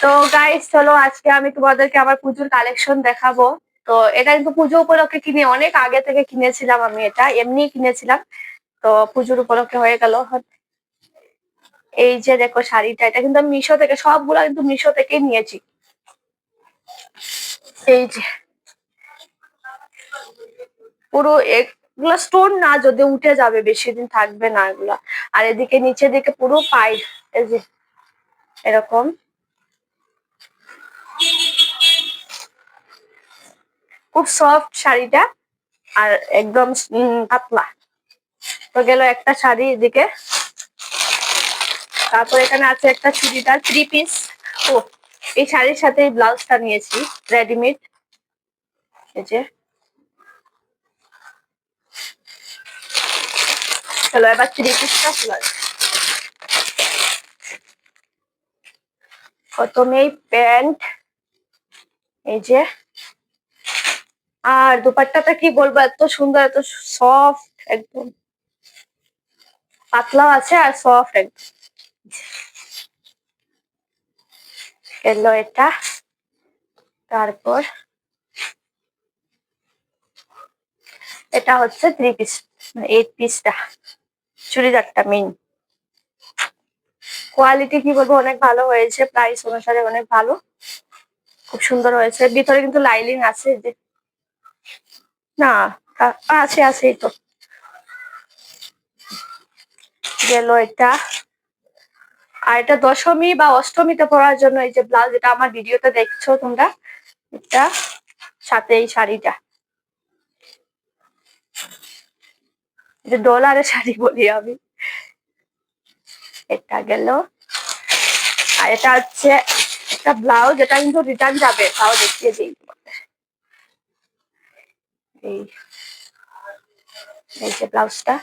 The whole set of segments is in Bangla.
তো গাইস চলো আজকে আমি তোমাদেরকে আমার পুজোর কালেকশন দেখাবো। তো এটা কিন্তু পুজো উপলক্ষে কিনে অনেক আগে থেকে কিনেছিলাম, আমি এটা এমনি কিনেছিলাম। তো পুজোর উপলক্ষে হয়ে গেল। এই যে দেখো শাড়িটা, এটা কিন্তু আমি মিশো থেকে, সবগুলো কিন্তু মিশো থেকেই নিয়েছি। এই যে পুরো এগুলো স্টোন না, যদি উঠে যাবে বেশি দিন থাকবে না এগুলা। আর এদিকে নিচের দিকে পুরো পাইপ, এই যে এরকম খুব সফট শাড়িটা, আর একদম পাতলা। তো গেল একটা শাড়ি এদিকে। তারপর এখানে আছে একটা চুড়িদার 3 পিস। ও, এই শাড়ির সাথে এই ব্লাউজটা নিয়েছি রেডিমেড। এই যে চলো এবার 3 পিসটা খোলা যাক। প্রথমেই প্যান্ট, এই যে। আর দুপাট্টাটা কি বলবো, এত সুন্দর, এত সফট, একদম পাতলা আছে আর সফট একদম। এলো এটা। তারপর এটা হচ্ছে 3 পিস, 8 পিসটা চুড়িদারটা মেইন। কোয়ালিটি কি বলবো, অনেক ভালো হয়েছে, প্রাইস অনুসারে অনেক ভালো, খুব সুন্দর হয়েছে। ভিতরে কিন্তু লাইলিং আছে যে, না আছে আছে, এই তো গেল এটা। আর এটা দশমী বা অষ্টমীতে পরার জন্য এই যে ব্লাউজ, এটা আমার ভিডিওতে দেখছো তোমরা, এটা সাথে এই শাড়িটা, যে ডলারের শাড়ি বলি আমি। এটা গেল। আর এটা হচ্ছে একটা ব্লাউজ, এটা কিন্তু রিটার্ন যাবে, তাও দেখিয়ে দিই তোমাদের। এই এই যে ব্লাউজটা,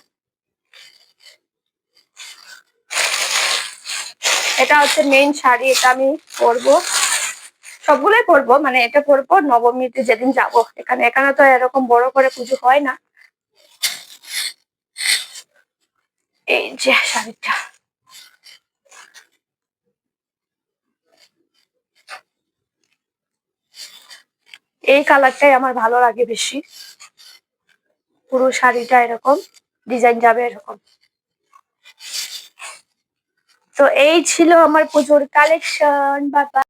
এটা হচ্ছে মেইন শাড়ি। এটা আমি পরবো, সবগুলোই পরবো, মানে এটা পরবো নবমীতে যেদিন যাব। এখানে এখানে তো এরকম বড় করে পুজো হয় না। এই যে শাড়িটা, এই কালারটাই আমার ভালো লাগে বেশি। পুরো শাড়িটা এরকম ডিজাইন যাবে এরকম। তো এই ছিল আমার পুজোর কালেকশন। বাবা।